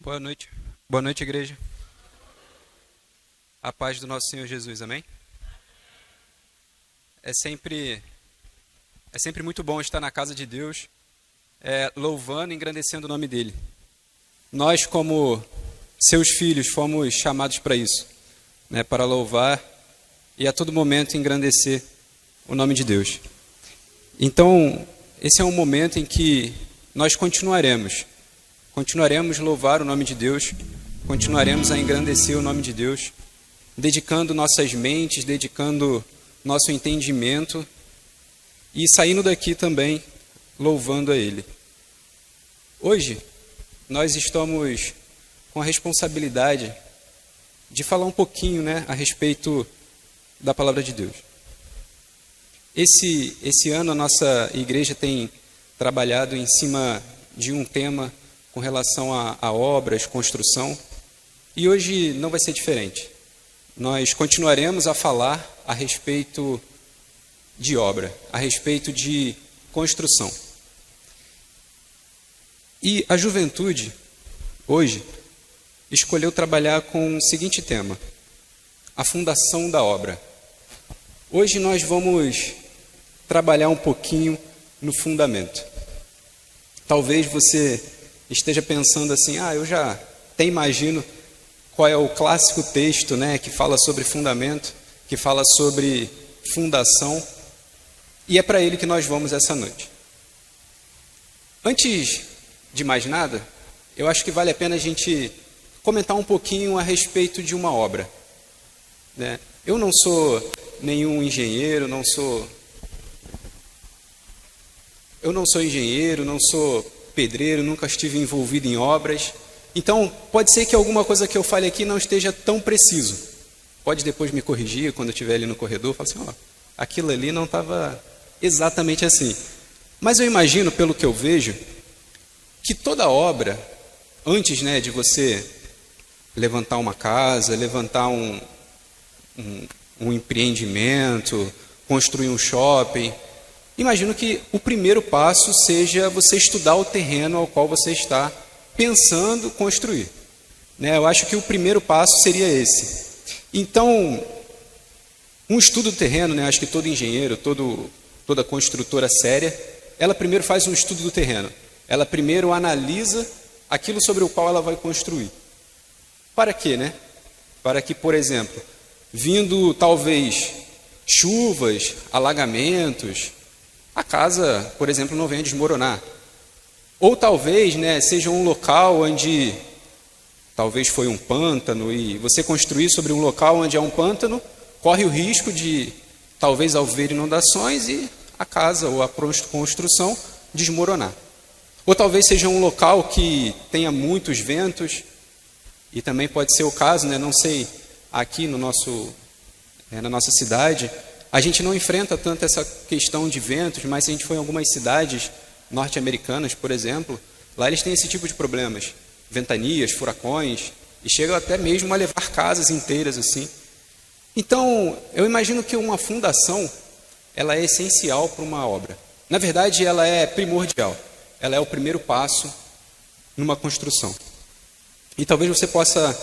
Boa noite. Boa noite, igreja. A paz do nosso Senhor Jesus, amém? É sempre muito bom estar na casa de Deus, louvando e engrandecendo o nome dele. Nós, como seus filhos, fomos chamados para isso, né, para louvar e a todo momento engrandecer o nome de Deus. Então, esse é um momento em que nós continuaremos a louvar o nome de Deus, continuaremos a engrandecer o nome de Deus, dedicando nossas mentes, dedicando nosso entendimento e saindo daqui também louvando a Ele. Hoje, nós estamos com a responsabilidade de falar um pouquinho, a respeito da Palavra de Deus. Esse ano a nossa igreja tem trabalhado em cima de um tema com relação a obras, construção, e hoje não vai ser diferente. Nós continuaremos a falar a respeito de obra, a respeito de construção. E a juventude, hoje, escolheu trabalhar com o seguinte tema: a fundação da obra. Hoje nós vamos trabalhar um pouquinho no fundamento. Talvez você esteja pensando assim, eu já até imagino qual é o clássico texto, que fala sobre fundamento, que fala sobre fundação, e é para ele que nós vamos essa noite. Antes de mais nada, eu acho que vale a pena a gente comentar um pouquinho a respeito de uma obra, Eu não sou nenhum engenheiro, não sou engenheiro, não sou pedreiro, nunca estive envolvido em obras. Então, pode ser que alguma coisa que eu fale aqui não esteja tão preciso. Pode depois me corrigir quando eu estiver ali no corredor, falar assim, aquilo ali não estava exatamente assim. Mas eu imagino, pelo que eu vejo, que toda obra, antes de você levantar uma casa, levantar um empreendimento, construir um shopping, imagino que o primeiro passo seja você estudar o terreno ao qual você está pensando construir. Eu acho que o primeiro passo seria esse. Então, um estudo do terreno, acho que todo engenheiro, toda construtora séria, ela primeiro faz um estudo do terreno. Ela primeiro analisa aquilo sobre o qual ela vai construir. Para quê, Para que, por exemplo, vindo talvez chuvas, alagamentos, a casa, por exemplo, não venha desmoronar. Ou talvez, seja um local onde talvez foi um pântano e você construir sobre um local onde há um pântano, corre o risco de talvez haver inundações e a casa ou a construção desmoronar. Ou talvez seja um local que tenha muitos ventos, e também pode ser o caso, não sei, aqui no na nossa cidade, a gente não enfrenta tanto essa questão de ventos, mas se a gente for em algumas cidades norte-americanas, por exemplo, lá eles têm esse tipo de problemas, ventanias, furacões, e chegam até mesmo a levar casas inteiras assim. Então, eu imagino que uma fundação, ela é essencial para uma obra. Na verdade, ela é primordial, ela é o primeiro passo numa construção. E talvez você possa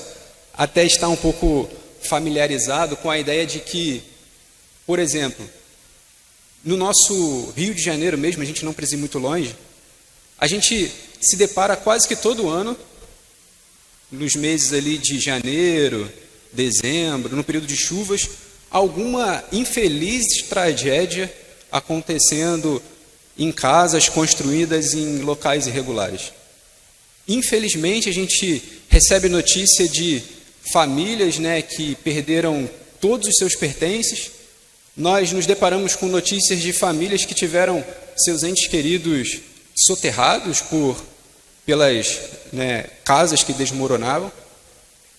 até estar um pouco familiarizado com a ideia de que, por exemplo, no nosso Rio de Janeiro mesmo, a gente não precisa ir muito longe, a gente se depara quase que todo ano, nos meses ali de janeiro, dezembro, no período de chuvas, alguma infeliz tragédia acontecendo em casas construídas em locais irregulares. Infelizmente, a gente recebe notícia de famílias que perderam todos os seus pertences. Nós nos deparamos com notícias de famílias que tiveram seus entes queridos soterrados pelas casas que desmoronavam.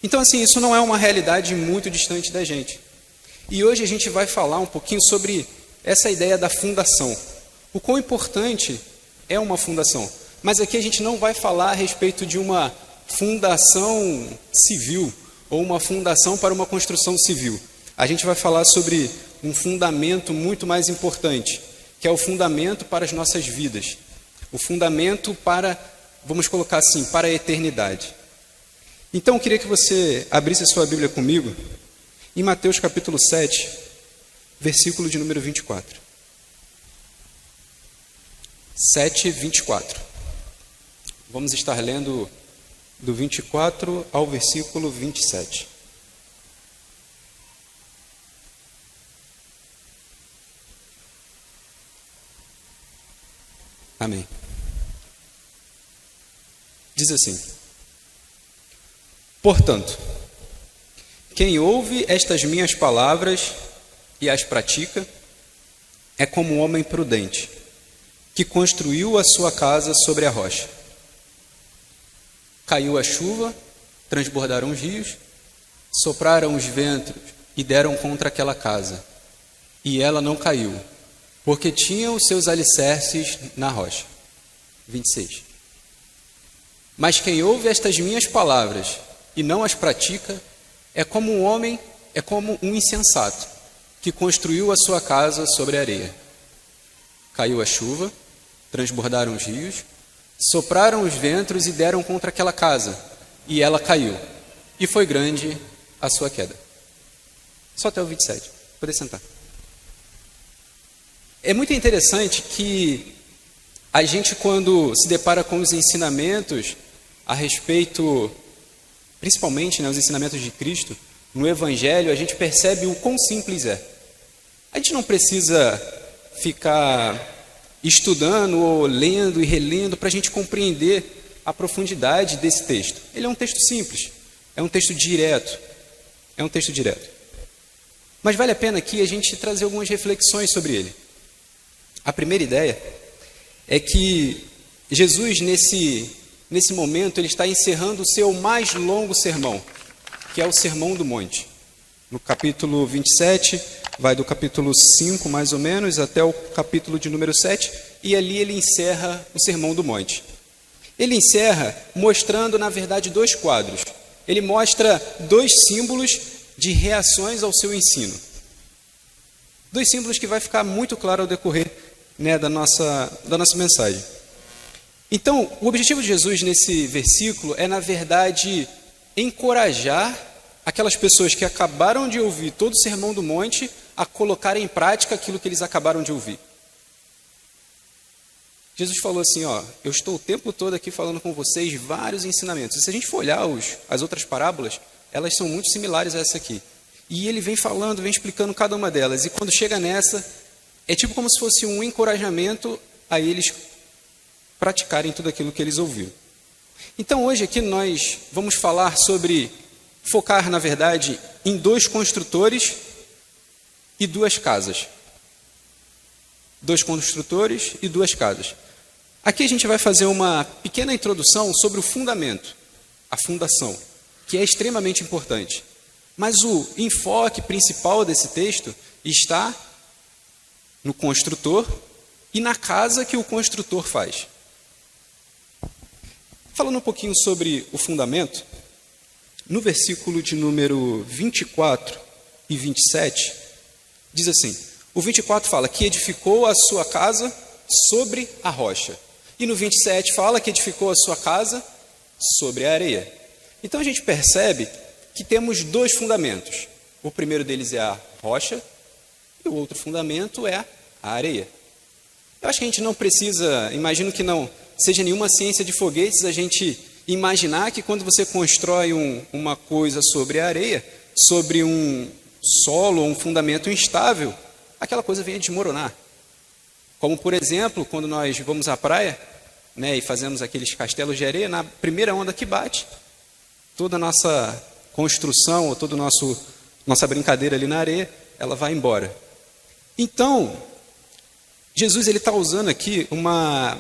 Então, assim, isso não é uma realidade muito distante da gente. E hoje a gente vai falar um pouquinho sobre essa ideia da fundação. O quão importante é uma fundação. Mas aqui a gente não vai falar a respeito de uma fundação civil ou uma fundação para uma construção civil. A gente vai falar sobre um fundamento muito mais importante, que é o fundamento para as nossas vidas. O fundamento para, vamos colocar assim, para a eternidade. Então, eu queria que você abrisse a sua Bíblia comigo em Mateus capítulo 7, versículo de número 24. 7, 24. Vamos estar lendo do 24 ao versículo 27. Amém. Diz assim: portanto, quem ouve estas minhas palavras e as pratica é como um homem prudente, que construiu a sua casa sobre a rocha. Caiu a chuva, transbordaram os rios, sopraram os ventos e deram contra aquela casa. E ela não caiu, porque tinha os seus alicerces na rocha. 26. Mas quem ouve estas minhas palavras e não as pratica, é como um insensato, que construiu a sua casa sobre a areia. Caiu a chuva, transbordaram os rios, sopraram os ventos e deram contra aquela casa, e ela caiu, e foi grande a sua queda. Só até o 27, poder sentar. É muito interessante que a gente, quando se depara com os ensinamentos a respeito, principalmente, os ensinamentos de Cristo, no Evangelho, a gente percebe o quão simples é. A gente não precisa ficar estudando ou lendo e relendo para a gente compreender a profundidade desse texto. Ele é um texto simples, é um texto direto, Mas vale a pena aqui a gente trazer algumas reflexões sobre ele. A primeira ideia é que Jesus, nesse momento, ele está encerrando o seu mais longo sermão, que é o Sermão do Monte. No capítulo 27, vai do capítulo 5, mais ou menos, até o capítulo de número 7, e ali ele encerra o Sermão do Monte. Ele encerra mostrando, na verdade, dois quadros. Ele mostra dois símbolos de reações ao seu ensino. Dois símbolos que vai ficar muito claro ao decorrer, da nossa mensagem. Então, o objetivo de Jesus nesse versículo é, na verdade, encorajar aquelas pessoas que acabaram de ouvir todo o Sermão do Monte a colocar em prática aquilo que eles acabaram de ouvir. Jesus falou assim, eu estou o tempo todo aqui falando com vocês vários ensinamentos. E se a gente for olhar as outras parábolas, elas são muito similares a essa aqui. E ele vem falando, vem explicando cada uma delas. E quando chega nessa, é tipo como se fosse um encorajamento a eles praticarem tudo aquilo que eles ouviram. Então hoje aqui nós vamos focar, na verdade, em dois construtores e duas casas. Dois construtores e duas casas. Aqui a gente vai fazer uma pequena introdução sobre o fundamento, a fundação, que é extremamente importante. Mas o enfoque principal desse texto está no construtor e na casa que o construtor faz. Falando um pouquinho sobre o fundamento, no versículo de número 24 e 27, diz assim, o 24 fala que edificou a sua casa sobre a rocha. E no 27 fala que edificou a sua casa sobre a areia. Então a gente percebe que temos dois fundamentos. O primeiro deles é a rocha e o outro fundamento é a areia. Eu acho que a gente não precisa, imagino que não seja nenhuma ciência de foguetes, a gente imaginar que quando você constrói uma coisa sobre a areia, sobre um solo ou um fundamento instável, aquela coisa vem a desmoronar. Como, por exemplo, quando nós vamos à praia, e fazemos aqueles castelos de areia, na primeira onda que bate, toda a nossa construção, ou toda a nossa brincadeira ali na areia, ela vai embora. Então, Jesus está usando aqui uma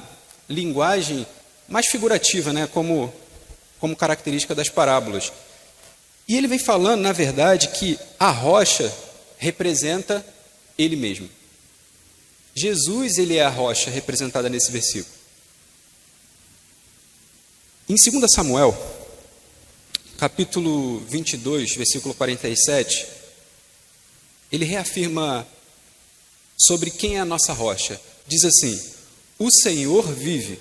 linguagem mais figurativa, como característica das parábolas. E ele vem falando, na verdade, que a rocha representa ele mesmo. Jesus, ele é a rocha representada nesse versículo. Em 2 Samuel, capítulo 22, versículo 47, ele reafirma sobre quem é a nossa rocha. Diz assim, o Senhor vive,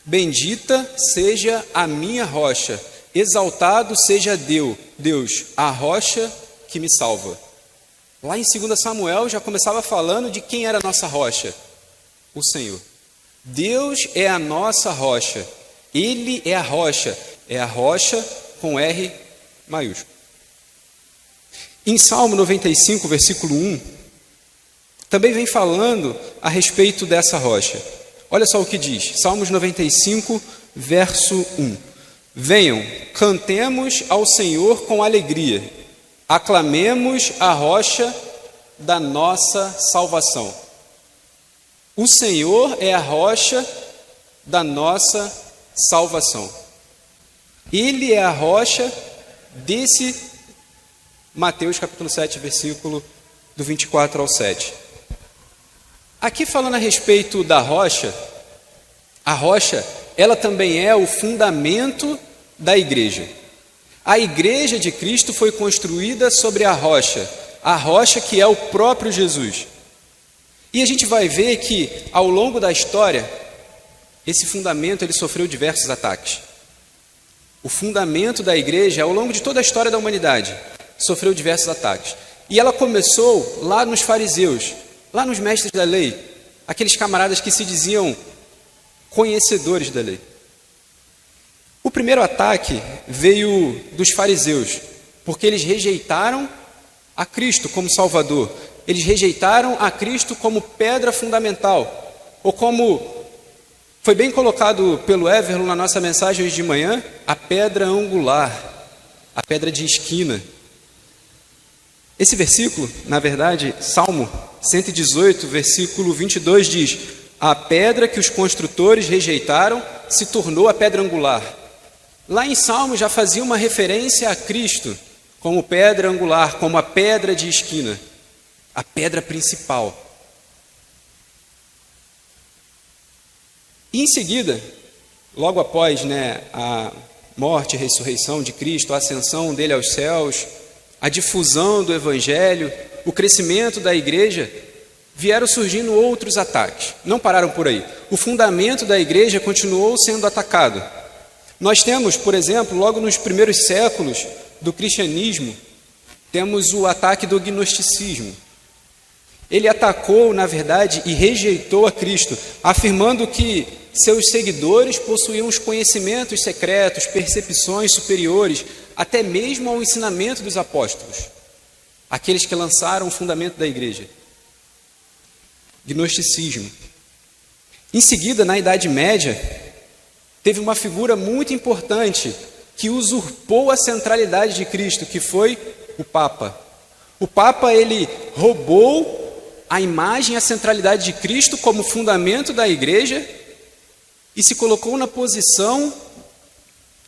bendita seja a minha rocha, exaltado seja Deus, a rocha que me salva. Lá em 2 Samuel já começava falando de quem era a nossa rocha, o Senhor. Deus é a nossa rocha, Ele é a rocha com R maiúsculo. Em Salmo 95, versículo 1, também vem falando a respeito dessa rocha. Olha só o que diz, Salmos 95, verso 1. Venham, cantemos ao Senhor com alegria, aclamemos a rocha da nossa salvação. O Senhor é a rocha da nossa salvação. Ele é a rocha desse Mateus capítulo 7, versículo do 24 ao 7. Aqui falando a respeito da rocha, a rocha, ela também é o fundamento da igreja. A igreja de Cristo foi construída sobre a rocha que é o próprio Jesus. E a gente vai ver que, ao longo da história, esse fundamento ele sofreu diversos ataques. O fundamento da igreja, ao longo de toda a história da humanidade, sofreu diversos ataques. E ela começou lá nos fariseus, lá nos mestres da lei, aqueles camaradas que se diziam conhecedores da lei. O primeiro ataque veio dos fariseus, porque eles rejeitaram a Cristo como Salvador. Eles rejeitaram a Cristo como pedra fundamental, ou como foi bem colocado pelo Everton na nossa mensagem hoje de manhã, a pedra angular, a pedra de esquina. Esse versículo, na verdade, Salmo 118, versículo 22 diz: a pedra que os construtores rejeitaram se tornou a pedra angular. Lá em Salmo já fazia uma referência a Cristo como pedra angular, como a pedra de esquina, a pedra principal. E em seguida, logo após a morte e ressurreição de Cristo, a ascensão dele aos céus, a difusão do Evangelho, o crescimento da igreja, vieram surgindo outros ataques. Não pararam por aí. O fundamento da igreja continuou sendo atacado. Nós temos, por exemplo, logo nos primeiros séculos do cristianismo, temos o ataque do gnosticismo. Ele atacou, na verdade, e rejeitou a Cristo, afirmando que seus seguidores possuíam os conhecimentos secretos, percepções superiores, até mesmo ao ensinamento dos apóstolos, aqueles que lançaram o fundamento da igreja. Gnosticismo. Em seguida, na Idade Média, teve uma figura muito importante que usurpou a centralidade de Cristo, que foi o Papa. O Papa, ele roubou a imagem, a centralidade de Cristo como fundamento da igreja e se colocou na posição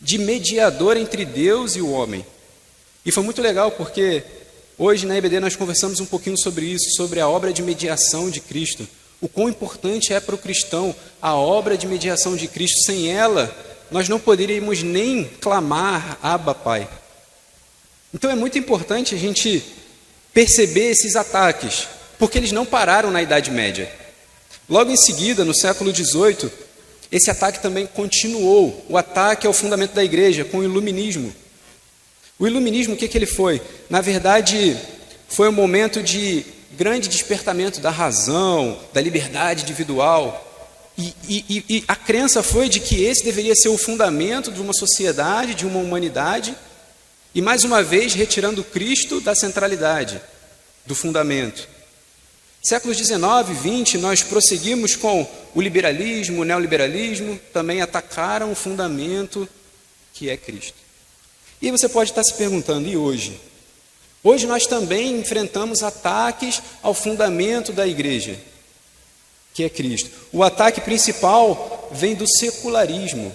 de mediador entre Deus e o homem. E foi muito legal porque hoje na EBD nós conversamos um pouquinho sobre isso, sobre a obra de mediação de Cristo. O quão importante é para o cristão a obra de mediação de Cristo. Sem ela, nós não poderíamos nem clamar Abba, Pai. Então é muito importante a gente perceber esses ataques, porque eles não pararam na Idade Média. Logo em seguida, no século XVIII, esse ataque também continuou, o ataque ao fundamento da igreja, com o iluminismo. O iluminismo, o que ele foi? Na verdade, foi um momento de grande despertamento da razão, da liberdade individual, e a crença foi de que esse deveria ser o fundamento de uma sociedade, de uma humanidade, e mais uma vez retirando Cristo da centralidade, do fundamento. Séculos 19 e 20, nós prosseguimos com o liberalismo, o neoliberalismo, também atacaram o fundamento que é Cristo. E você pode estar se perguntando, e hoje? Hoje nós também enfrentamos ataques ao fundamento da igreja, que é Cristo. O ataque principal vem do secularismo.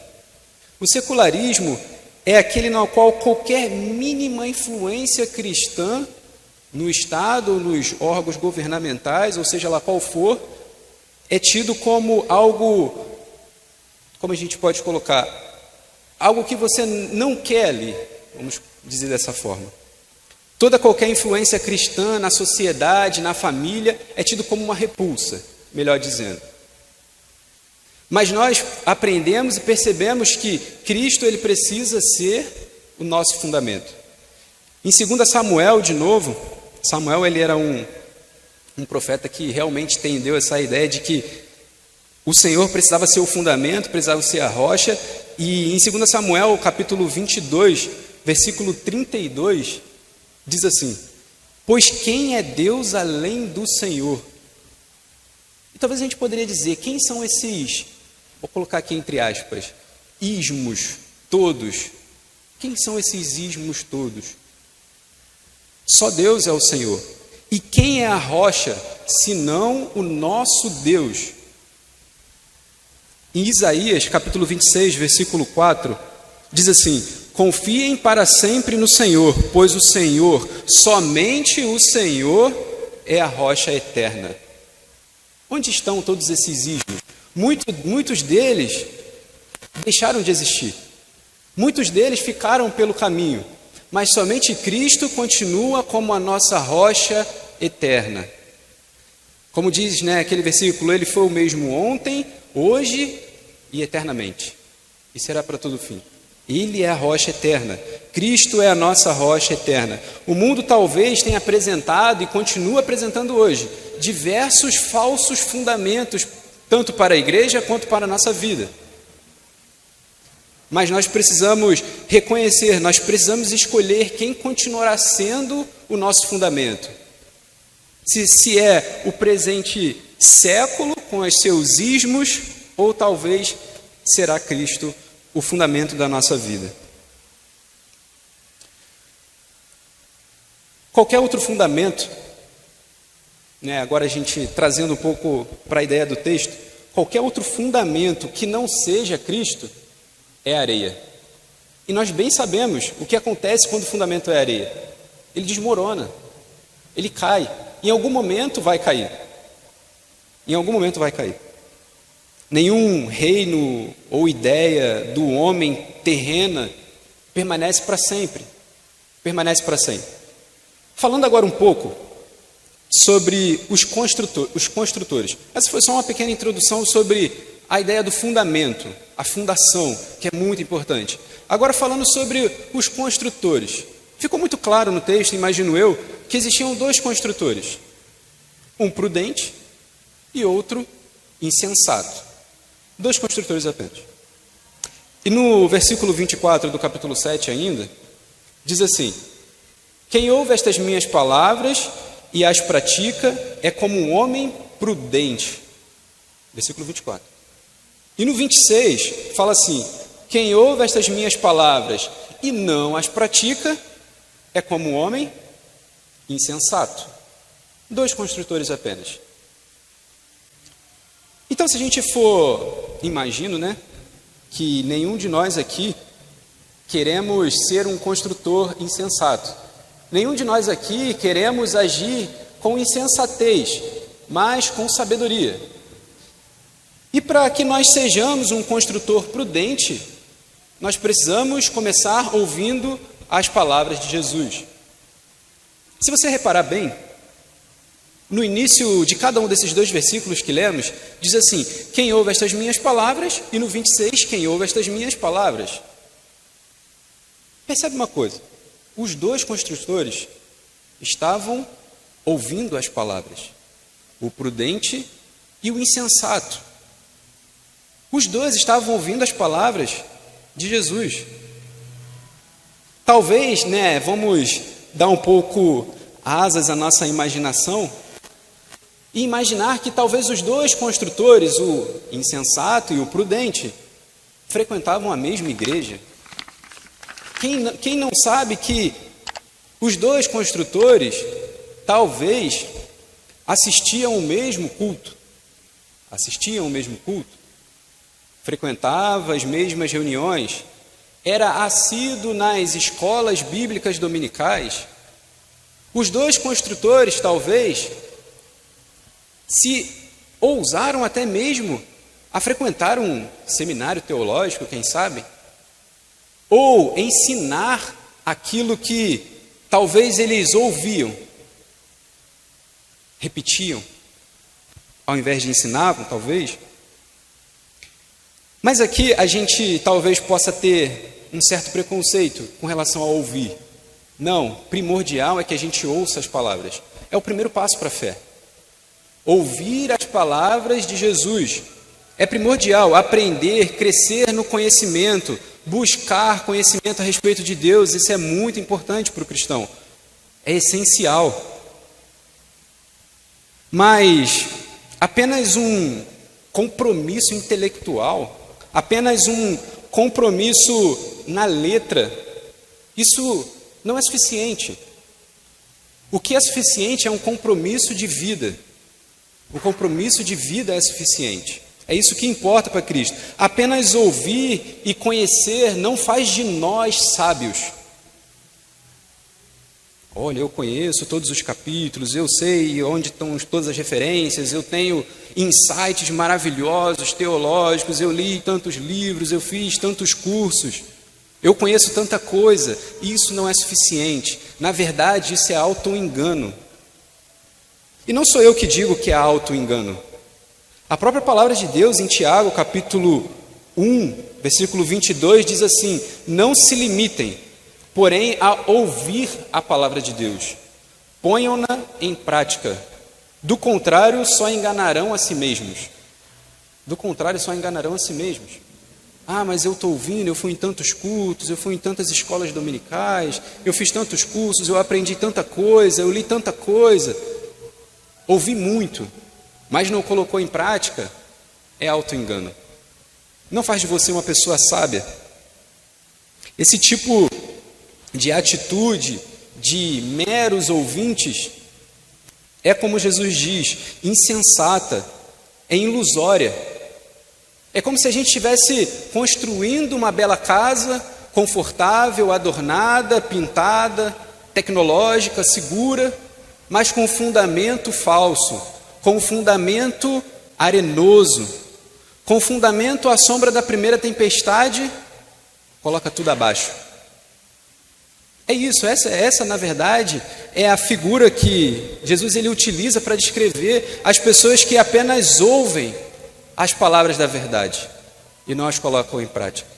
O secularismo é aquele no qual qualquer mínima influência cristã no Estado, nos órgãos governamentais, ou seja lá qual for, é tido como algo, como a gente pode colocar, algo que você não quer ali, vamos dizer dessa forma. Toda qualquer influência cristã na sociedade, na família, é tido como uma repulsa, melhor dizendo. Mas nós aprendemos e percebemos que Cristo ele precisa ser o nosso fundamento. Em 2 Samuel, de novo, Samuel ele era um profeta que realmente entendeu essa ideia de que o Senhor precisava ser o fundamento, precisava ser a rocha, e em 2 Samuel, capítulo 22, versículo 32, diz assim: pois quem é Deus além do Senhor? E talvez a gente poderia dizer, quem são esses, vou colocar aqui entre aspas, ismos todos? Quem são esses ismos todos? Só Deus é o Senhor. E quem é a rocha, senão o nosso Deus? Em Isaías, capítulo 26, versículo 4, diz assim: confiem para sempre no Senhor, pois o Senhor, somente o Senhor, é a rocha eterna. Onde estão todos esses ismos? Muitos deles deixaram de existir. Muitos deles ficaram pelo caminho, mas somente Cristo continua como a nossa rocha eterna. Como diz, aquele versículo, ele foi o mesmo ontem, hoje e eternamente. E será para todo fim. Ele é a rocha eterna. Cristo é a nossa rocha eterna. O mundo talvez tenha apresentado e continua apresentando hoje diversos falsos fundamentos, tanto para a igreja quanto para a nossa vida. Mas nós precisamos reconhecer, nós precisamos escolher quem continuará sendo o nosso fundamento. Se é o presente século com os seus ismos, ou talvez será Cristo o fundamento da nossa vida. Qualquer outro fundamento, agora a gente trazendo um pouco para a ideia do texto, qualquer outro fundamento que não seja Cristo é areia. E nós bem sabemos o que acontece quando o fundamento é areia. Ele desmorona, ele cai. Em algum momento vai cair. Em algum momento vai cair. Nenhum reino ou ideia do homem terrena permanece para sempre. Permanece para sempre. Falando agora um pouco sobre os construtores. Essa foi só uma pequena introdução sobre a ideia do fundamento, a fundação, que é muito importante. Agora falando sobre os construtores. Ficou muito claro no texto, imagino eu, que existiam dois construtores. Um prudente e outro insensato. Dois construtores apenas. E no versículo 24 do capítulo 7 ainda, diz assim: quem ouve estas minhas palavras e as pratica é como um homem prudente. Versículo 24. E no 26 fala assim: quem ouve estas minhas palavras e não as pratica é como um homem insensato. Dois construtores apenas. Então, se a gente for, imagino, que nenhum de nós aqui queremos ser um construtor insensato. Nenhum de nós aqui queremos agir com insensatez, mas com sabedoria. E para que nós sejamos um construtor prudente, nós precisamos começar ouvindo as palavras de Jesus. Se você reparar bem, no início de cada um desses dois versículos que lemos, diz assim: quem ouve estas minhas palavras, e no 26, quem ouve estas minhas palavras. Percebe uma coisa, os dois construtores estavam ouvindo as palavras, o prudente e o insensato. Os dois estavam ouvindo as palavras de Jesus. Talvez, vamos dar um pouco asas à nossa imaginação e imaginar que talvez os dois construtores, o insensato e o prudente, frequentavam a mesma igreja. Quem não sabe que os dois construtores talvez assistiam o mesmo culto, frequentavam as mesmas reuniões, era assíduo nas escolas bíblicas dominicais. Os dois construtores talvez se ousaram até mesmo a frequentar um seminário teológico, quem sabe, ou ensinar aquilo que talvez eles ouviam, repetiam, ao invés de ensinavam, talvez. Mas aqui a gente talvez possa ter um certo preconceito com relação a ouvir. Não, primordial é que a gente ouça as palavras. É o primeiro passo para a fé. Ouvir as palavras de Jesus. É primordial aprender, crescer no conhecimento, buscar conhecimento a respeito de Deus. Isso é muito importante para o cristão. É essencial. Mas apenas um compromisso intelectual, apenas um compromisso na letra, isso não é suficiente. O que é suficiente é um compromisso de vida. O compromisso de vida é suficiente. É isso que importa para Cristo. Apenas ouvir e conhecer não faz de nós sábios. Olha, eu conheço todos os capítulos, eu sei onde estão todas as referências, eu tenho insights maravilhosos, teológicos, eu li tantos livros, eu fiz tantos cursos, eu conheço tanta coisa. Isso não é suficiente. Na verdade, isso é auto-engano. E não sou eu que digo que é auto-engano. A própria palavra de Deus, em Tiago, capítulo 1, versículo 22, diz assim: não se limitem, porém, a ouvir a palavra de Deus. Ponham-na em prática. Do contrário, só enganarão a si mesmos. Do contrário, só enganarão a si mesmos. Ah, mas eu estou ouvindo, eu fui em tantos cultos, eu fui em tantas escolas dominicais, eu fiz tantos cursos, eu aprendi tanta coisa, eu li tanta coisa. Ouvi muito, mas não colocou em prática, é auto-engano. Não faz de você uma pessoa sábia. Esse tipo de atitude de meros ouvintes é, como Jesus diz, insensata, é ilusória. É como se a gente estivesse construindo uma bela casa, confortável, adornada, pintada, tecnológica, segura, mas com fundamento falso, com fundamento arenoso, com fundamento à sombra da primeira tempestade, coloca tudo abaixo. É isso, essa na verdade é a figura que Jesus ele utiliza para descrever as pessoas que apenas ouvem as palavras da verdade e não as colocam em prática.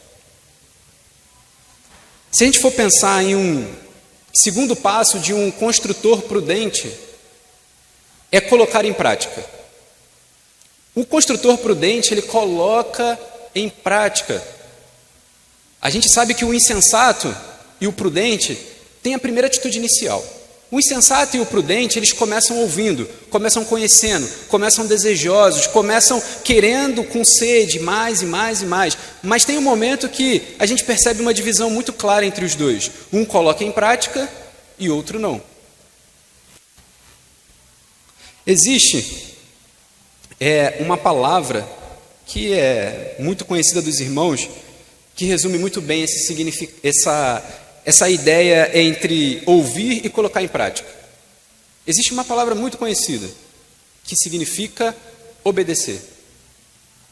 Se a gente for pensar em um segundo passo de um construtor prudente, é colocar em prática. O construtor prudente, ele coloca em prática. A gente sabe que o insensato e o prudente têm a primeira atitude inicial. O insensato e o prudente, eles começam ouvindo, começam conhecendo, começam desejosos, começam querendo com sede, mais e mais e mais. Mas tem um momento que a gente percebe uma divisão muito clara entre os dois. Um coloca em prática e outro não. Existe uma palavra que é muito conhecida dos irmãos, que resume muito bem essa ideia entre ouvir e colocar em prática. Existe uma palavra muito conhecida, que significa obedecer.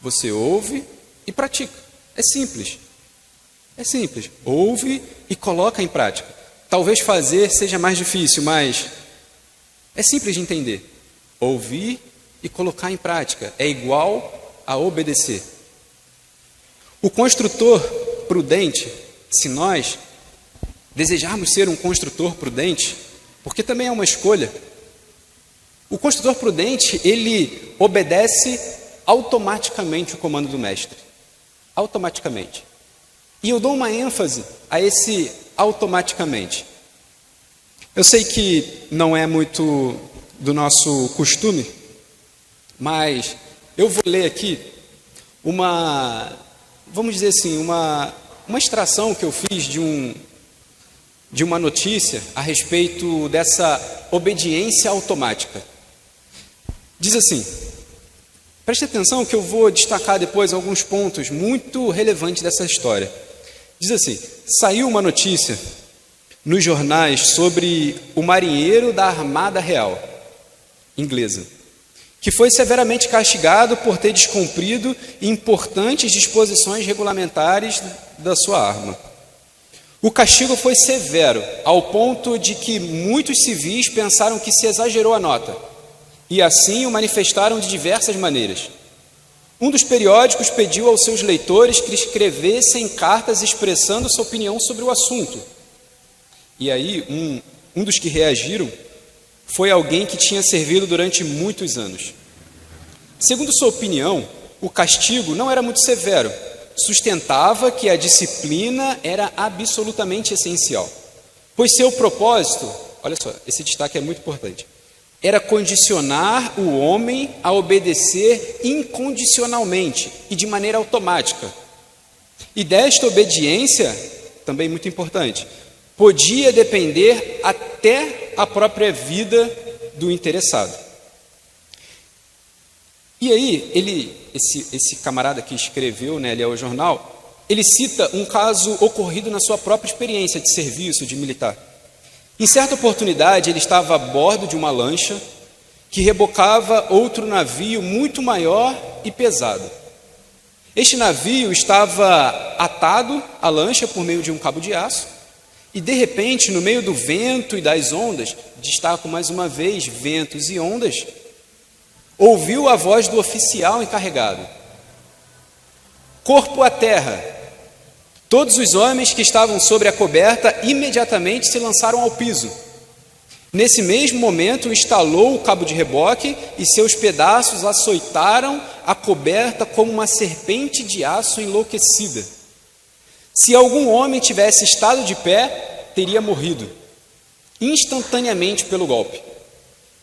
Você ouve e pratica. É simples. É simples. Ouve e coloca em prática. Talvez fazer seja mais difícil, mas é simples de entender. Ouvir e colocar em prática é igual a obedecer. O construtor prudente, se nós desejarmos ser um construtor prudente, porque também é uma escolha, o construtor prudente, ele obedece automaticamente o comando do mestre. Automaticamente. E eu dou uma ênfase a esse automaticamente. Eu sei que não é muito do nosso costume, mas eu vou ler aqui vamos dizer assim, uma extração que eu fiz de uma notícia a respeito dessa obediência automática. Diz assim, preste atenção que eu vou destacar depois alguns pontos muito relevantes dessa história. Diz assim, saiu uma notícia nos jornais sobre o marinheiro da Armada Real inglesa, que foi severamente castigado por ter descumprido importantes disposições regulamentares da sua arma. O castigo foi severo, ao ponto de que muitos civis pensaram que se exagerou a nota, e assim o manifestaram de diversas maneiras. Um dos periódicos pediu aos seus leitores que escrevessem cartas expressando sua opinião sobre o assunto. E aí, um dos que reagiram foi alguém que tinha servido durante muitos anos. Segundo sua opinião, o castigo não era muito severo, sustentava que a disciplina era absolutamente essencial, pois seu propósito, olha só, esse destaque é muito importante, era condicionar o homem a obedecer incondicionalmente e de maneira automática. E desta obediência, também muito importante, podia depender até a própria vida do interessado. E aí, esse camarada que escreveu, né, ali ao jornal, ele cita um caso ocorrido na sua própria experiência de serviço, de militar. Em certa oportunidade, ele estava a bordo de uma lancha que rebocava outro navio muito maior e pesado. Este navio estava atado à lancha por meio de um cabo de aço e, de repente, no meio do vento e das ondas, destaco mais uma vez, ventos e ondas, ouviu a voz do oficial encarregado: corpo à terra. Todos os homens que estavam sobre a coberta imediatamente se lançaram ao piso. Nesse mesmo momento, estalou o cabo de reboque e seus pedaços açoitaram a coberta como uma serpente de aço enlouquecida. Se algum homem tivesse estado de pé, teria morrido instantaneamente pelo golpe.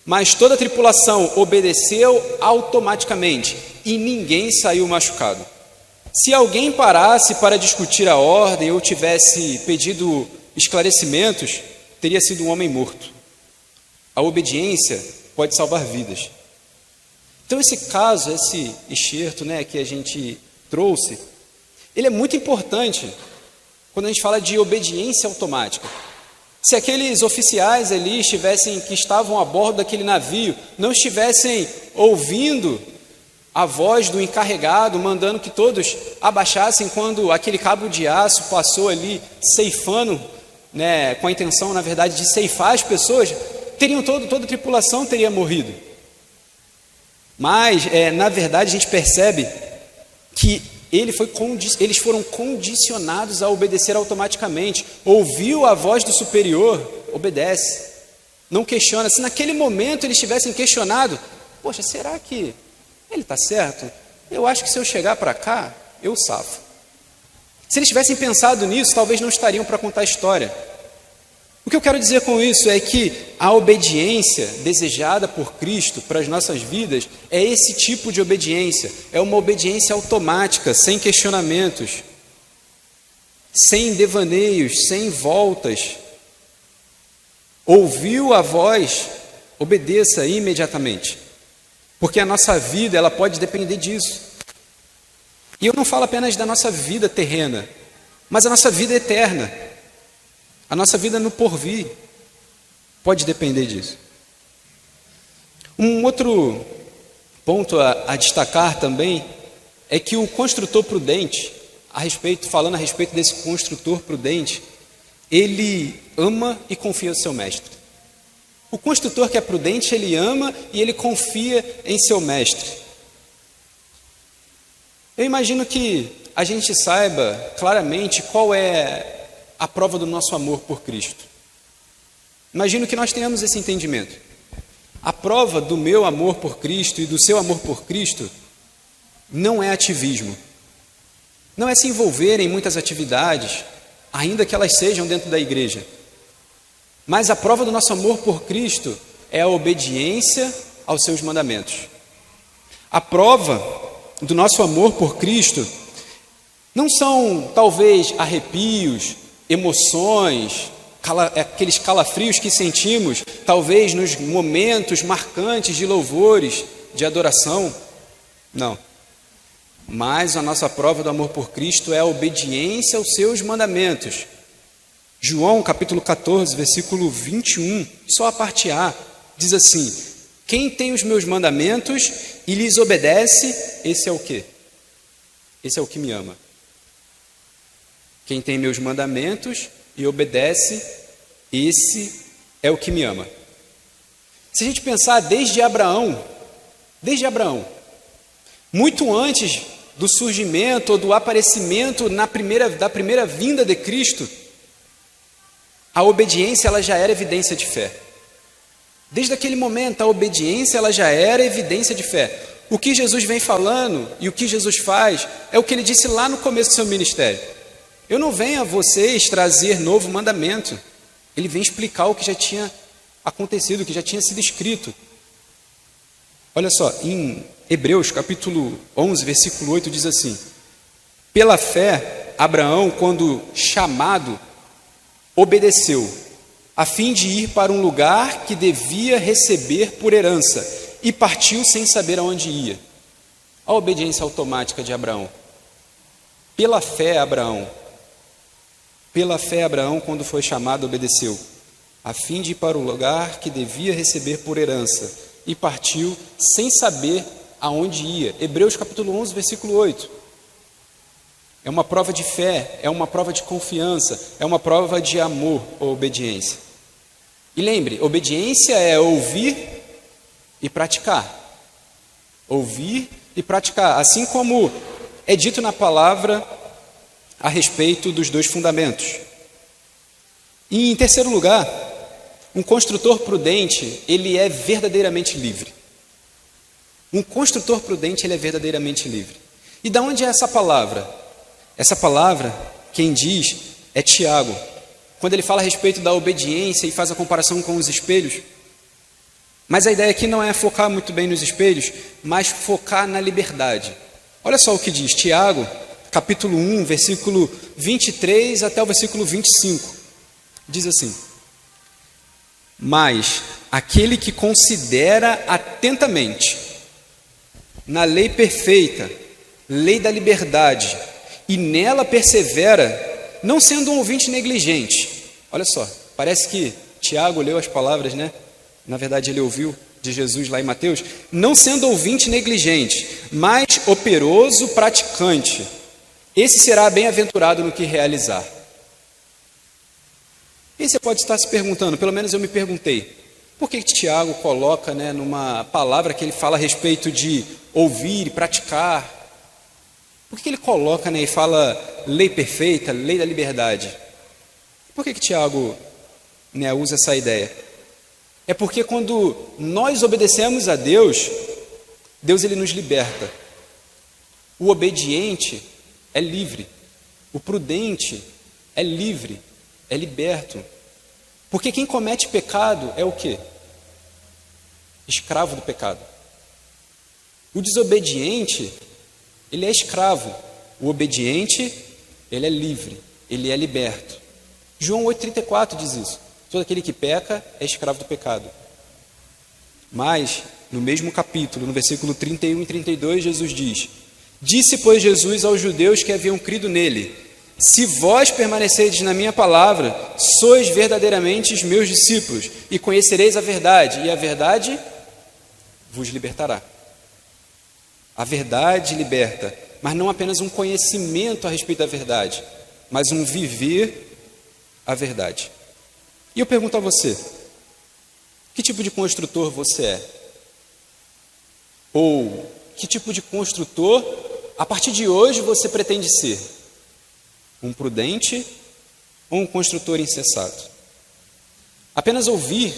Mas toda a tripulação obedeceu automaticamente e ninguém saiu machucado. Se alguém parasse para discutir a ordem ou tivesse pedido esclarecimentos, teria sido um homem morto. A obediência pode salvar vidas. Então esse caso, esse excerto, né, que a gente trouxe, ele é muito importante quando a gente fala de obediência automática. Se aqueles oficiais ali que estavam a bordo daquele navio, não estivessem ouvindo a voz do encarregado, mandando que todos abaixassem quando aquele cabo de aço passou ali, ceifando, né, com a intenção, na verdade, de ceifar as pessoas, toda a tripulação teria morrido. Mas, na verdade, a gente percebe que eles foram condicionados a obedecer automaticamente. Ouviu a voz do superior, obedece, não questiona. Se naquele momento eles tivessem questionado, poxa, será que ele está certo? Eu acho que se eu chegar para cá, eu safo. Se eles tivessem pensado nisso, talvez não estariam para contar a história. O que eu quero dizer com isso é que a obediência desejada por Cristo para as nossas vidas é esse tipo de obediência. É uma obediência automática, sem questionamentos, sem devaneios, sem voltas. Ouviu a voz, obedeça imediatamente. Porque a nossa vida, ela pode depender disso. E eu não falo apenas da nossa vida terrena, mas a nossa vida eterna. A nossa vida no porvir pode depender disso. Um outro ponto a destacar também é que o construtor prudente, falando a respeito desse construtor prudente, ele ama e confia no seu mestre. O construtor que é prudente, ele ama e ele confia em seu mestre. Eu imagino que a gente saiba claramente qual é a prova do nosso amor por Cristo. Imagino que nós tenhamos esse entendimento. A prova do meu amor por Cristo e do seu amor por Cristo não é ativismo. Não é se envolver em muitas atividades, ainda que elas sejam dentro da igreja. Mas a prova do nosso amor por Cristo é a obediência aos seus mandamentos. A prova do nosso amor por Cristo não são, talvez, arrepios, emoções, aqueles calafrios que sentimos, talvez nos momentos marcantes de louvores, de adoração. Não. Mas a nossa prova do amor por Cristo é a obediência aos seus mandamentos. João, capítulo 14, versículo 21, só a parte A, diz assim: quem tem os meus mandamentos e lhes obedece, esse é o quê? Esse é o que me ama. Quem tem meus mandamentos e obedece, esse é o que me ama. Se a gente pensar desde Abraão, Muito antes do surgimento ou do aparecimento da primeira vinda de Cristo, a obediência ela já era evidência de fé. Desde aquele momento, a obediência ela já era evidência de fé. O que Jesus vem falando e o que Jesus faz é o que ele disse lá no começo do seu ministério. Eu não venho a vocês trazer novo mandamento. Ele vem explicar o que já tinha acontecido, o que já tinha sido escrito. Olha só, em Hebreus capítulo 11, versículo 8 diz assim: pela fé, Abraão, quando chamado, obedeceu, a fim de ir para um lugar que devia receber por herança, e partiu sem saber aonde ia. A obediência automática de Abraão. Pela fé, Abraão, quando foi chamado, obedeceu, a fim de ir para o lugar que devia receber por herança, e partiu sem saber aonde ia. Hebreus capítulo 11, versículo 8. É uma prova de fé, é uma prova de confiança, é uma prova de amor ou obediência. E lembre, obediência é ouvir e praticar. Ouvir e praticar, assim como é dito na palavra a respeito dos dois fundamentos. E em terceiro lugar, um construtor prudente, ele é verdadeiramente livre. Um construtor prudente, ele é verdadeiramente livre. E da onde é essa palavra? Essa palavra, quem diz, é Tiago. Quando ele fala a respeito da obediência e faz a comparação com os espelhos. Mas a ideia aqui não é focar muito bem nos espelhos, mas focar na liberdade. Olha só o que diz Tiago, capítulo 1, versículo 23 até o versículo 25. Diz assim: mas aquele que considera atentamente na lei perfeita, lei da liberdade, e nela persevera, não sendo um ouvinte negligente. Olha só, parece que Tiago leu as palavras, né? Na verdade, ele ouviu de Jesus lá em Mateus. Não sendo ouvinte negligente, mas operoso praticante. Esse será bem-aventurado no que realizar. E você pode estar se perguntando, pelo menos eu me perguntei, por que Tiago coloca, né, numa palavra que ele fala a respeito de ouvir e praticar? Por que ele coloca, né, e fala lei perfeita, lei da liberdade? Por que Tiago, né, usa essa ideia? É porque quando nós obedecemos a Deus, Deus ele nos liberta. O obediente é livre. O prudente é livre, é liberto. Porque quem comete pecado é o quê? Escravo do pecado. O desobediente, ele é escravo. O obediente, ele é livre, ele é liberto. João 8,34 diz isso. Todo aquele que peca é escravo do pecado. Mas, no mesmo capítulo, no versículo 31 e 32, Jesus diz: disse, pois, Jesus aos judeus que haviam crido nele: se vós permanecerdes na minha palavra, sois verdadeiramente os meus discípulos, e conhecereis a verdade, e a verdade vos libertará. A verdade liberta, mas não apenas um conhecimento a respeito da verdade, mas um viver a verdade. E eu pergunto a você, que tipo de construtor você é? Ou que tipo de construtor, a partir de hoje, você pretende ser? Um prudente ou um construtor insensato? Apenas ouvir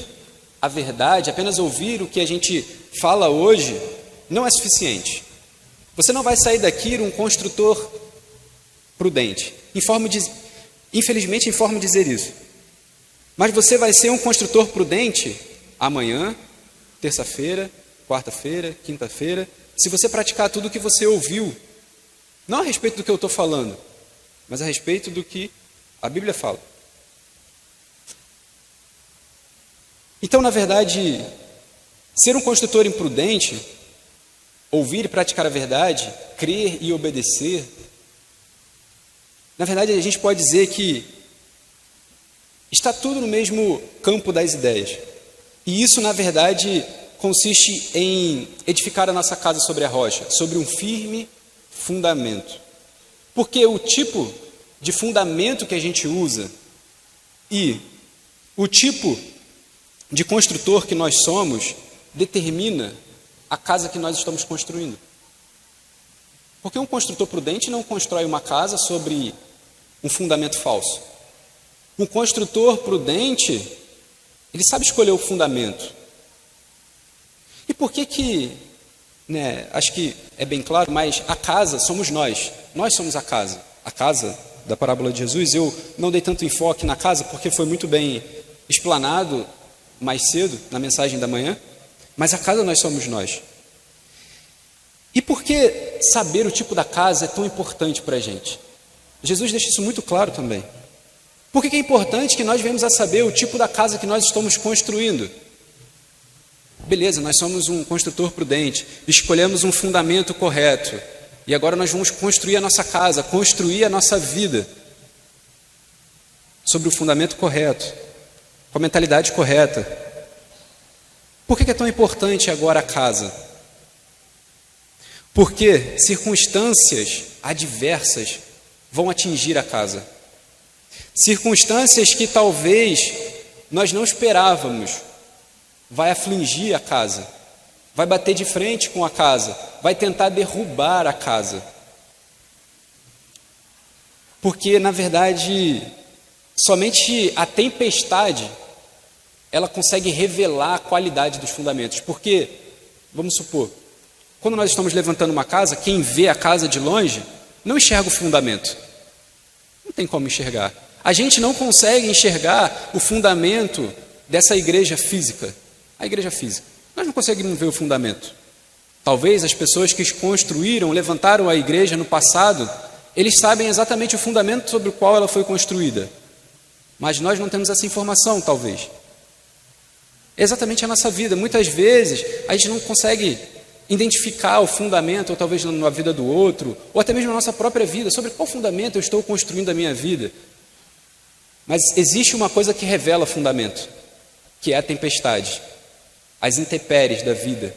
a verdade, apenas ouvir o que a gente fala hoje, não é suficiente. Você não vai sair daqui um construtor prudente. Infelizmente, informo dizer isso. Mas você vai ser um construtor prudente amanhã, terça-feira, quarta-feira, quinta-feira, se você praticar tudo o que você ouviu, não a respeito do que eu estou falando, mas a respeito do que a Bíblia fala. Então, na verdade, ser um construtor imprudente, ouvir e praticar a verdade, crer e obedecer, na verdade, a gente pode dizer que está tudo no mesmo campo das ideias. E isso, na verdade, consiste em edificar a nossa casa sobre a rocha, sobre um firme fundamento. Porque o tipo de fundamento que a gente usa e o tipo de construtor que nós somos determina a casa que nós estamos construindo. Porque um construtor prudente não constrói uma casa sobre um fundamento falso. Um construtor prudente, ele sabe escolher o fundamento. E por que, acho que é bem claro, mas a casa somos nós. Nós somos a casa. A casa da parábola de Jesus, eu não dei tanto enfoque na casa, porque foi muito bem explanado mais cedo, na mensagem da manhã, mas a casa nós somos nós. E por que saber o tipo da casa é tão importante para a gente? Jesus deixa isso muito claro também. Por que é importante que nós venhamos a saber o tipo da casa que nós estamos construindo? Beleza, nós somos um construtor prudente, escolhemos um fundamento correto, e agora nós vamos construir a nossa casa, construir a nossa vida sobre o fundamento correto, com a mentalidade correta. Por que é tão importante agora a casa? Porque circunstâncias adversas vão atingir a casa. Circunstâncias que talvez nós não esperávamos, vai afligir a casa, vai bater de frente com a casa, vai tentar derrubar a casa. Porque, na verdade, somente a tempestade, ela consegue revelar a qualidade dos fundamentos. Porque, vamos supor, quando nós estamos levantando uma casa, quem vê a casa de longe não enxerga o fundamento. Não tem como enxergar. A gente não consegue enxergar o fundamento dessa igreja física. A igreja física. Nós não conseguimos ver o fundamento. Talvez as pessoas que construíram, levantaram a igreja no passado, eles sabem exatamente o fundamento sobre o qual ela foi construída. Mas nós não temos essa informação, talvez. É exatamente a nossa vida. Muitas vezes a gente não consegue identificar o fundamento, ou talvez na vida do outro, ou até mesmo na nossa própria vida, sobre qual fundamento eu estou construindo a minha vida. Mas existe uma coisa que revela fundamento, que é a tempestade, as intempéries da vida.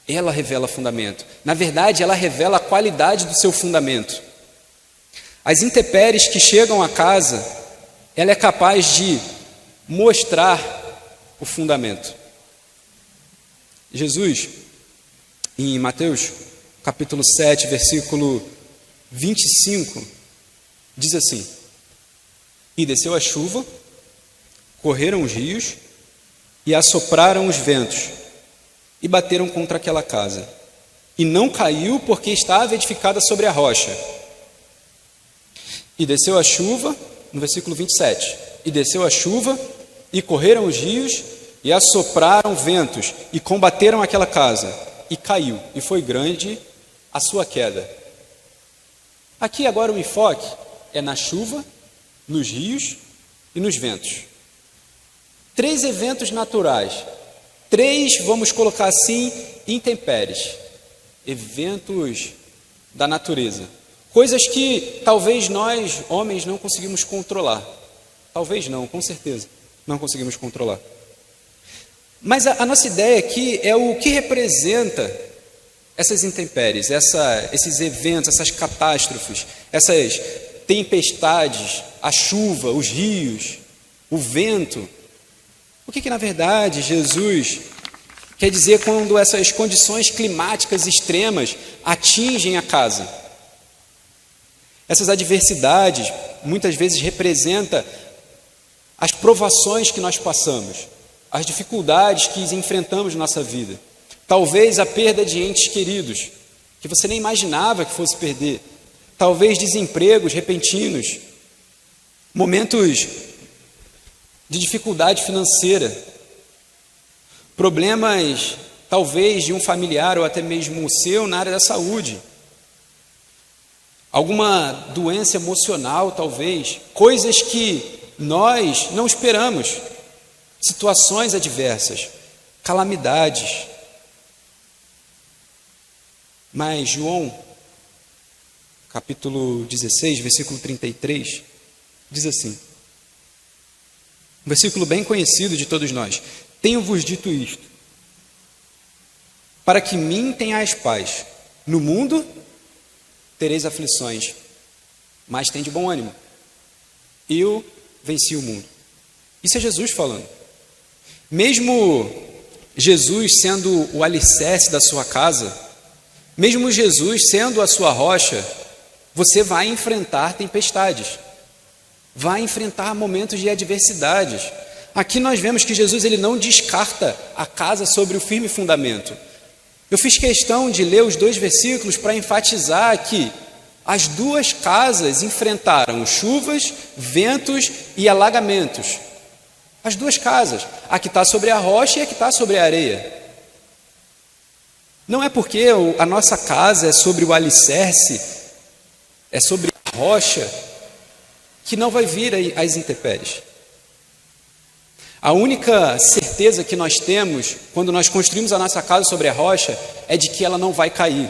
Ela revela fundamento. Na verdade, ela revela a qualidade do seu fundamento. As intempéries que chegam à casa, ela é capaz de mostrar o fundamento. Jesus, em Mateus, capítulo 7, versículo 25, diz assim: E desceu a chuva, correram os rios, e assopraram os ventos, e bateram contra aquela casa. E não caiu, porque estava edificada sobre a rocha. E desceu a chuva, no versículo 27, e desceu a chuva, e correram os rios, e assopraram ventos, e combateram aquela casa, e caiu, e foi grande a sua queda. Aqui agora o enfoque é na chuva, nos rios e nos ventos. 3 eventos naturais, 3, vamos colocar assim, intempéries, eventos da natureza, coisas que talvez nós, homens, não conseguimos controlar. Talvez não, com certeza, não conseguimos controlar. Mas a nossa ideia aqui é o que representa essas intempéries, esses eventos, essas catástrofes, essas tempestades, a chuva, os rios, o vento. O que na verdade Jesus quer dizer quando essas condições climáticas extremas atingem a casa? Essas adversidades muitas vezes representam as provações que nós passamos, as dificuldades que enfrentamos na nossa vida. Talvez a perda de entes queridos, que você nem imaginava que fosse perder. Talvez desempregos repentinos, momentos de dificuldade financeira, problemas talvez de um familiar ou até mesmo o seu na área da saúde, alguma doença emocional talvez, coisas que nós não esperamos, situações adversas, calamidades. Mas João, capítulo 16, versículo 33, diz assim, um versículo bem conhecido de todos nós: Tenho-vos dito isto, para que em mim tenhais paz. No mundo tereis aflições, mas tem de bom ânimo. Eu venci o mundo. Isso é Jesus falando. Mesmo Jesus sendo o alicerce da sua casa, Mesmo Jesus sendo a sua rocha, você vai enfrentar tempestades, vai enfrentar momentos de adversidades. Aqui nós vemos que Jesus ele não descarta a casa sobre o firme fundamento. Eu fiz questão de ler os 2 versículos para enfatizar que as 2 casas enfrentaram chuvas, ventos e alagamentos. As 2 casas, a que está sobre a rocha e a que está sobre a areia. Não é porque a nossa casa é sobre o alicerce, é sobre a rocha, que não vai vir as intempéries. A única certeza que nós temos quando nós construímos a nossa casa sobre a rocha é de que ela não vai cair,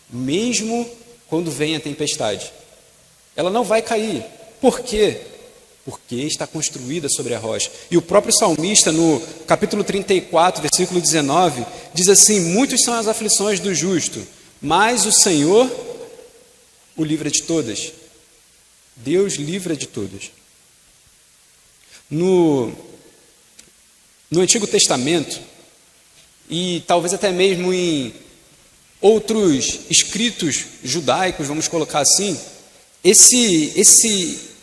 mesmo quando vem a tempestade. Ela não vai cair. Por quê? Porque está construída sobre a rocha. E o próprio salmista, no capítulo 34, versículo 19, diz assim: muitas são as aflições do justo, mas o Senhor o livra de todas. Deus livra de todas. No Antigo Testamento, e talvez até mesmo em outros escritos judaicos, vamos colocar assim,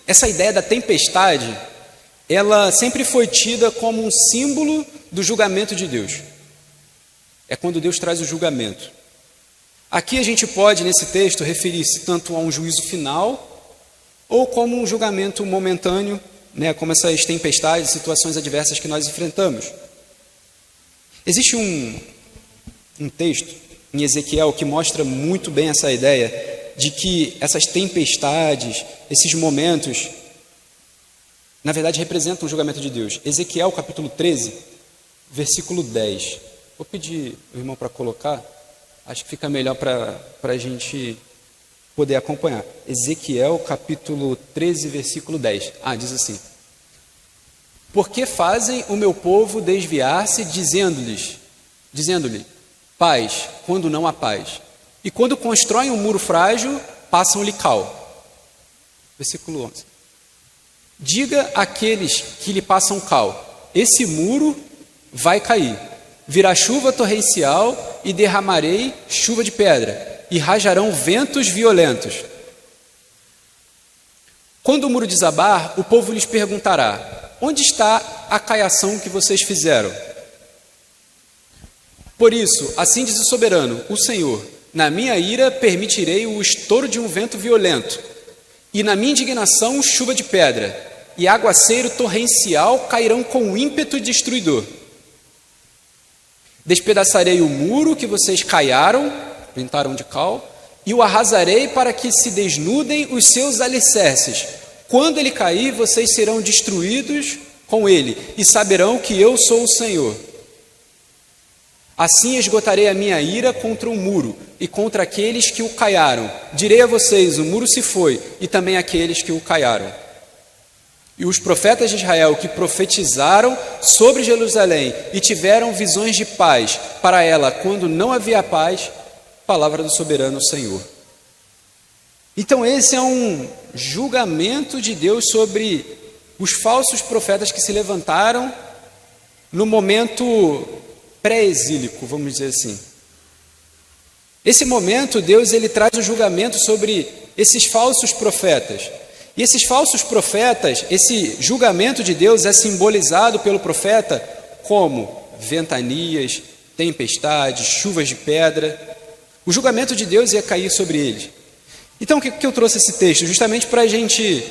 essa ideia da tempestade, ela sempre foi tida como um símbolo do julgamento de Deus. É quando Deus traz o julgamento. Aqui a gente pode, nesse texto, referir-se tanto a um juízo final, ou como um julgamento momentâneo, como essas tempestades, situações adversas que nós enfrentamos. Existe um texto em Ezequiel que mostra muito bem essa ideia de que essas tempestades, esses momentos, na verdade representam o julgamento de Deus. Ezequiel capítulo 13, versículo 10. Vou pedir o irmão para colocar, acho que fica melhor para a gente poder acompanhar. Ezequiel capítulo 13, versículo 10. Diz assim: por que fazem o meu povo desviar-se, dizendo-lhe paz, quando não há paz? E quando constroem um muro frágil, passam-lhe cal. Versículo 11. Diga àqueles que lhe passam cal: esse muro vai cair, virá chuva torrencial e derramarei chuva de pedra, e rajarão ventos violentos. Quando o muro desabar, o povo lhes perguntará: onde está a caiação que vocês fizeram? Por isso, assim diz o soberano, o Senhor: na minha ira permitirei o estouro de um vento violento, e na minha indignação chuva de pedra, e aguaceiro torrencial cairão com ímpeto destruidor. Despedaçarei o muro que vocês caiaram, pintaram de cal, e o arrasarei para que se desnudem os seus alicerces. Quando ele cair, vocês serão destruídos com ele, e saberão que eu sou o Senhor. Assim esgotarei a minha ira contra o muro e contra aqueles que o caiaram. Direi a vocês: o muro se foi, e também aqueles que o caiaram. E os profetas de Israel que profetizaram sobre Jerusalém e tiveram visões de paz para ela quando não havia paz, palavra do soberano Senhor. Então esse é um julgamento de Deus sobre os falsos profetas que se levantaram no momento pré-exílico, vamos dizer assim. Esse momento, Deus ele traz o julgamento sobre esses falsos profetas. E esses falsos profetas, esse julgamento de Deus é simbolizado pelo profeta como ventanias, tempestades, chuvas de pedra. O julgamento de Deus ia cair sobre eles. Então, o que eu trouxe esse texto? Justamente para a gente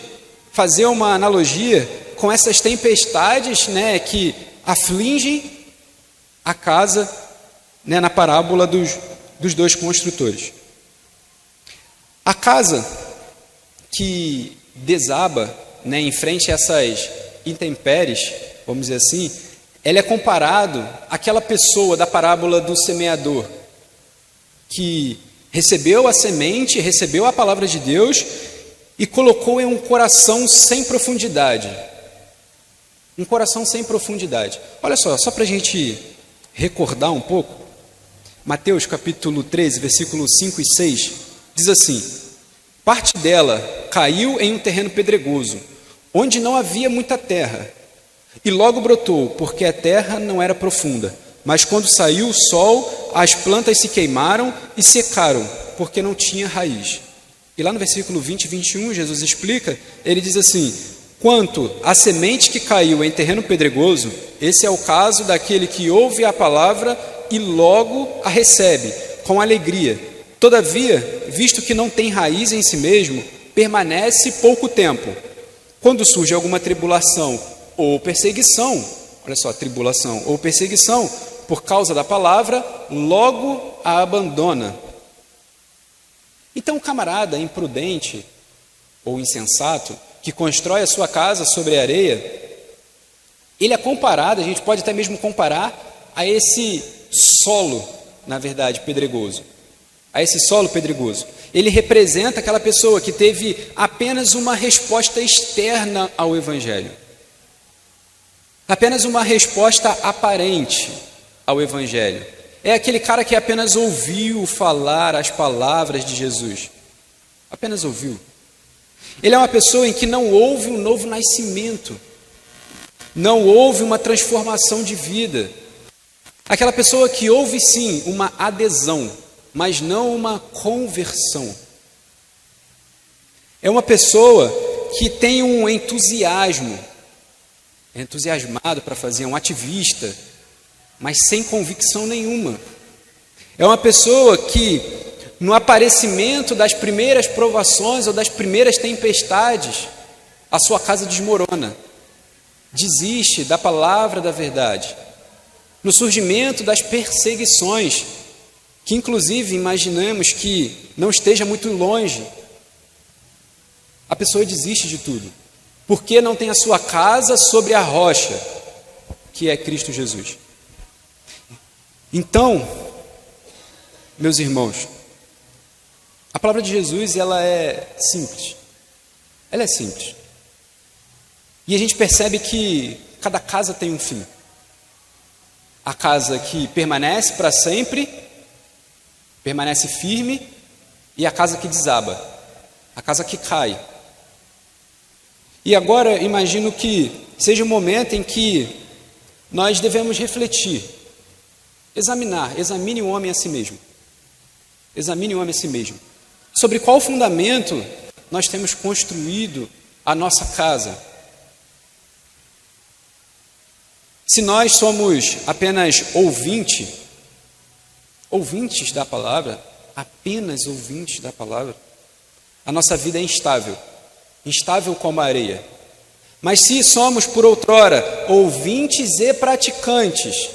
fazer uma analogia com essas tempestades, que afligem a casa, na parábola dos 2 construtores. A casa que desaba, em frente a essas intempéries, vamos dizer assim, ela é comparado àquela pessoa da parábola do semeador, que recebeu a semente, recebeu a palavra de Deus e colocou em um coração sem profundidade. Um coração sem profundidade. Olha só para a gente recordar um pouco, Mateus capítulo 13, versículos 5 e 6, diz assim: parte dela caiu em um terreno pedregoso, onde não havia muita terra, e logo brotou, porque a terra não era profunda. Mas quando saiu o sol, as plantas se queimaram e secaram, porque não tinha raiz. E lá no versículo 20 e 21, Jesus explica, ele diz assim: quanto à semente que caiu em terreno pedregoso, esse é o caso daquele que ouve a palavra e logo a recebe, com alegria. Todavia, visto que não tem raiz em si mesmo, permanece pouco tempo. Quando surge alguma tribulação ou perseguição, olha só, tribulação ou perseguição, por causa da palavra, logo a abandona. Então, o camarada imprudente ou insensato, que constrói a sua casa sobre a areia, ele é comparado, a gente pode até mesmo comparar a esse solo, na verdade, pedregoso. A esse solo pedregoso. Ele representa aquela pessoa que teve apenas uma resposta externa ao Evangelho. Apenas uma resposta aparente ao Evangelho. É aquele cara que apenas ouviu falar as palavras de Jesus. Apenas ouviu. Ele é uma pessoa em que não houve um novo nascimento. Não houve uma transformação de vida. Aquela pessoa que houve sim uma adesão, mas não uma conversão. É uma pessoa que tem um entusiasmo, é entusiasmado para fazer, é um ativista, mas sem convicção nenhuma. É uma pessoa que, no aparecimento das primeiras provações ou das primeiras tempestades, a sua casa desmorona, desiste da palavra da verdade. No surgimento das perseguições, que inclusive imaginamos que não esteja muito longe, a pessoa desiste de tudo, porque não tem a sua casa sobre a rocha, que é Cristo Jesus. Então, meus irmãos, a palavra de Jesus, ela é simples. Ela é simples. E a gente percebe que cada casa tem um fim. A casa que permanece para sempre, permanece firme, e a casa que desaba, a casa que cai. E agora imagino que seja um momento em que nós devemos refletir, examine o homem a si mesmo. Examine o homem a si mesmo. Sobre qual fundamento nós temos construído a nossa casa. Se nós somos apenas ouvintes da palavra, apenas ouvintes da palavra, a nossa vida é instável como a areia. Mas se somos, por outrora, ouvintes e praticantes,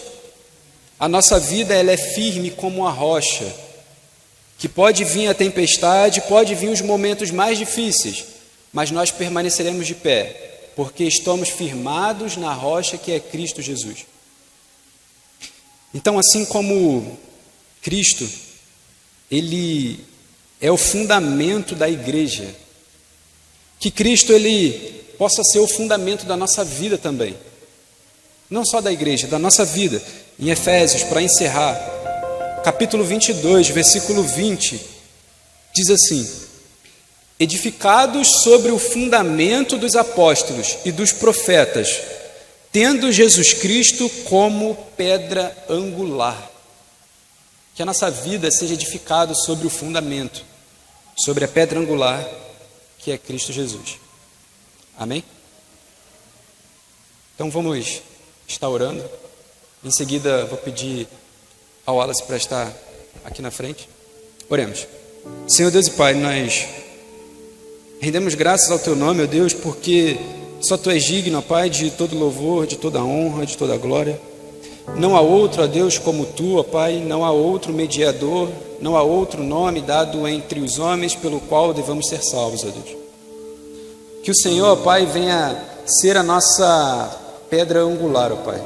a nossa vida ela é firme como a rocha, que pode vir a tempestade, pode vir os momentos mais difíceis, mas nós permaneceremos de pé, porque estamos firmados na rocha que é Cristo Jesus. Então, assim como Cristo, Ele é o fundamento da igreja, que Cristo Ele possa ser o fundamento da nossa vida também, não só da igreja, da nossa vida. Em Efésios, para encerrar, capítulo 22, versículo 20, diz assim: edificados sobre o fundamento dos apóstolos e dos profetas, tendo Jesus Cristo como pedra angular. Que a nossa vida seja edificada sobre o fundamento, sobre a pedra angular, que é Cristo Jesus. Amém? Então vamos estar orando. Em seguida vou pedir ao Wallace para estar aqui na frente. Oremos. Senhor Deus e Pai, nós rendemos graças ao Teu nome, ó Deus, porque só Tu és digno, ó Pai, de todo louvor, de toda honra, de toda glória. Não há outro, ó Deus, como Tu, ó Pai, não há outro mediador, não há outro nome dado entre os homens pelo qual devamos ser salvos, ó Deus. Que o Senhor, ó Pai, venha ser a nossa pedra angular, ó Pai.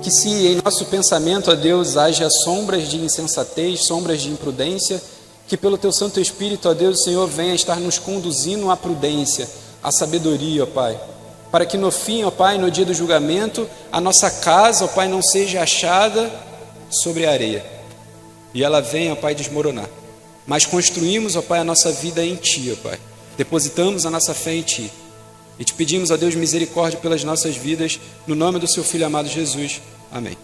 Que se em nosso pensamento, ó Deus, haja sombras de insensatez, sombras de imprudência, que pelo Teu Santo Espírito, ó Deus, o Senhor venha estar nos conduzindo à prudência, à sabedoria, ó Pai. Para que no fim, ó Pai, no dia do julgamento, a nossa casa, ó Pai, não seja achada sobre a areia. E ela venha, ó Pai, desmoronar. Mas construímos, ó Pai, a nossa vida em Ti, ó Pai. Depositamos a nossa fé em Ti. E te pedimos, ó Deus, misericórdia pelas nossas vidas, no nome do Seu Filho amado Jesus. Amém.